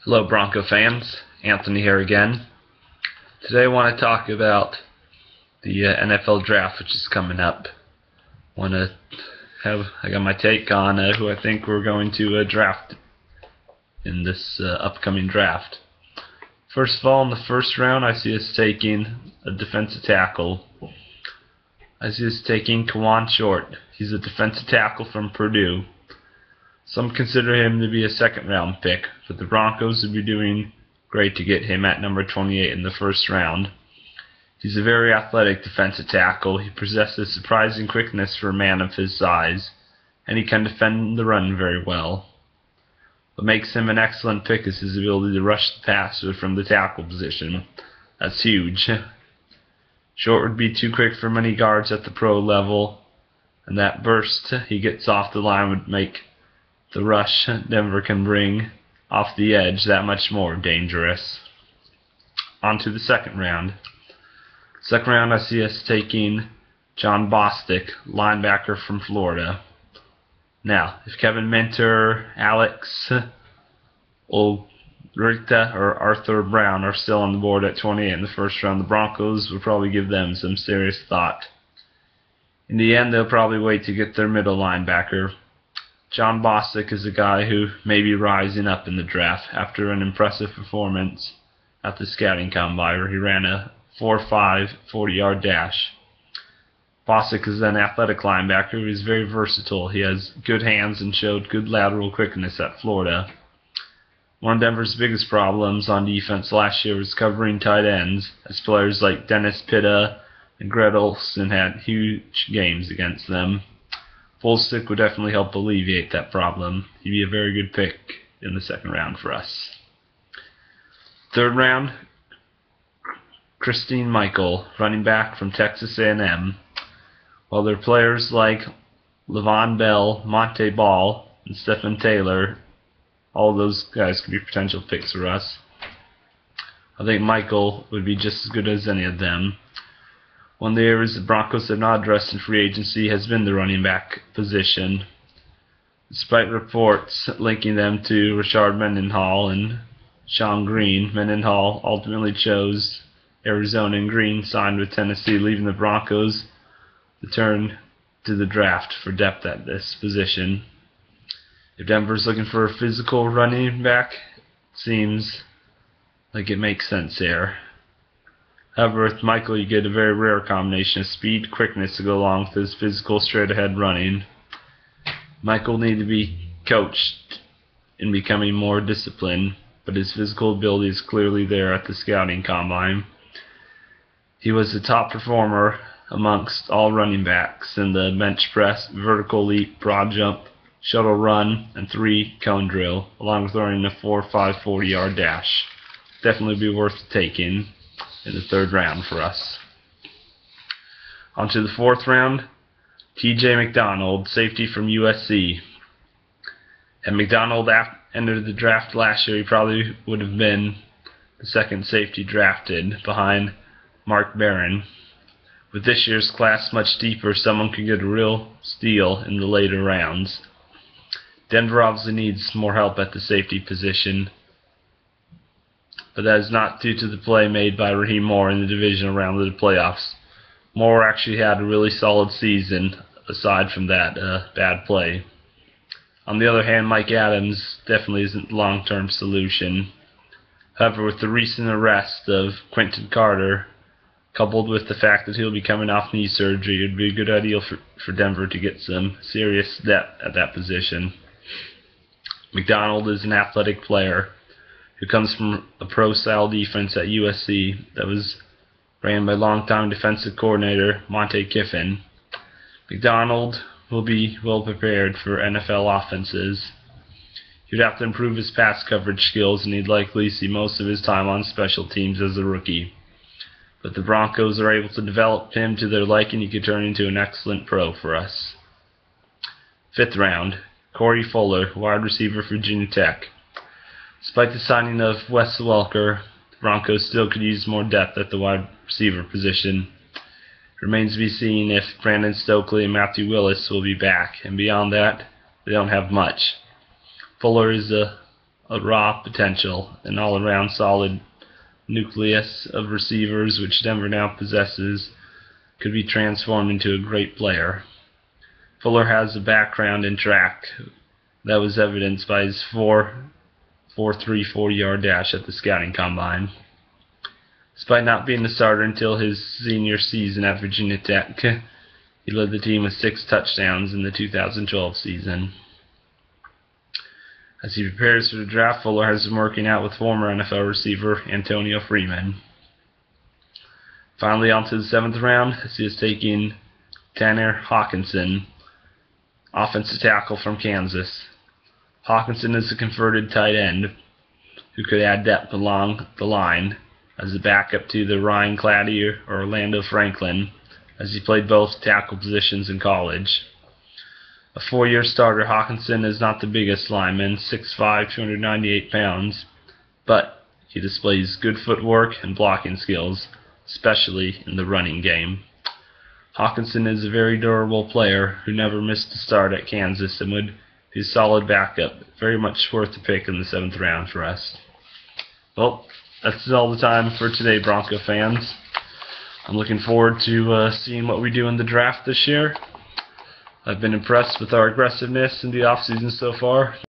Hello Bronco fans, Anthony here again. Today I want to talk about the NFL draft which is coming up. I got my take on who I think we're going to draft in this upcoming draft. First of all, in the first round I see us taking a defensive tackle. I see us taking Kawan Short. He's a defensive tackle from Purdue. Some consider him to be a second-round pick, but the Broncos would be doing great to get him at number 28 in the first round. He's a very athletic defensive tackle. He possesses surprising quickness for a man of his size, and he can defend the run very well. What makes him an excellent pick is his ability to rush the passer from the tackle position. That's huge. Short would be too quick for many guards at the pro level, and that burst he gets off the line would make the rush Denver can bring off the edge that much more dangerous. On to the second round. Second round I see us taking John Bostic, linebacker from Florida. Now, if Kevin Minter, Alex Ulrika, or Arthur Brown are still on the board at 28 in the first round, the Broncos will probably give them some serious thought. In the end, they'll probably wait to get their middle linebacker. John Bostic is a guy who may be rising up in the draft after an impressive performance at the scouting combine where he ran a 4.5 40-yard dash. Bostic is an athletic linebacker who is very versatile. He has good hands and showed good lateral quickness at Florida. One of Denver's biggest problems on defense last year was covering tight ends, as players like Dennis Pitta and Greg Olsen had huge games against them. Bostic would definitely help alleviate that problem. He'd be a very good pick in the second round for us. Third round, Christine Michael, running back from Texas A&M. While there are players like Le'Veon Bell, Monte Ball, and Stephen Taylor, all those guys could be potential picks for us. I think Michael would be just as good as any of them. One of the areas the Broncos have not addressed in free agency has been the running back position. Despite reports linking them to Richard Mendenhall and Sean Green, Mendenhall ultimately chose Arizona and Green signed with Tennessee, leaving the Broncos to turn to the draft for depth at this position. If Denver's looking for a physical running back, it seems like it makes sense here. However, with Michael, you get a very rare combination of speed, quickness to go along with his physical, straight-ahead running. Michael will need to be coached in becoming more disciplined, but his physical ability is clearly there at the scouting combine. He was the top performer amongst all running backs in the bench press, vertical leap, broad jump, shuttle run, and 3-cone drill, along with running a 4.5 40-yard dash. Definitely be worth taking in the third round for us. On to the fourth round, T.J. McDonald, safety from USC. Had McDonald entered the draft last year, he probably would have been the second safety drafted behind Mark Barron. With this year's class much deeper, someone could get a real steal in the later rounds. Denver obviously needs more help at the safety position, but that is not due to the play made by Raheem Moore in the divisional round of the playoffs. Moore actually had a really solid season, aside from that bad play. On the other hand, Mike Adams definitely isn't the long-term solution. However, with the recent arrest of Quentin Carter, coupled with the fact that he'll be coming off knee surgery, it would be a good idea for Denver to get some serious depth at that position. McDonald is an athletic player who comes from a pro-style defense at USC that was ran by longtime defensive coordinator Monte Kiffin. McDonald will be well prepared for NFL offenses. He'd have to improve his pass coverage skills, and he'd likely see most of his time on special teams as a rookie. But the Broncos are able to develop him to their liking. He could turn into an excellent pro for us. Fifth round, Corey Fuller, wide receiver for Virginia Tech. Despite the signing of Wes Welker, the Broncos still could use more depth at the wide receiver position. It remains to be seen if Brandon Stokely and Matthew Willis will be back, and beyond that, they don't have much. Fuller is a raw potential, an all-around solid nucleus of receivers which Denver now possesses could be transformed into a great player. Fuller has a background in track that was evidenced by his 4.3 40-yard dash at the scouting combine. Despite not being the starter until his senior season at Virginia Tech, he led the team with 6 touchdowns in the 2012 season. As he prepares for the draft, Fuller has been working out with former NFL receiver Antonio Freeman. Finally, on to the 7th round, as he is taking Tanner Hockenson, offensive tackle from Kansas. Hockenson is a converted tight end who could add depth along the line as a backup to the Ryan Clady or Orlando Franklin, as he played both tackle positions in college. A 4-year starter, Hockenson is not the biggest lineman, 6'5", 298 pounds, but he displays good footwork and blocking skills, especially in the running game. Hockenson is a very durable player who never missed a start at Kansas and would be a solid backup, very much worth the pick in the 7th round for us. Well, that's all the time for today, Bronco fans. I'm looking forward to seeing what we do in the draft this year. I've been impressed with our aggressiveness in the offseason so far.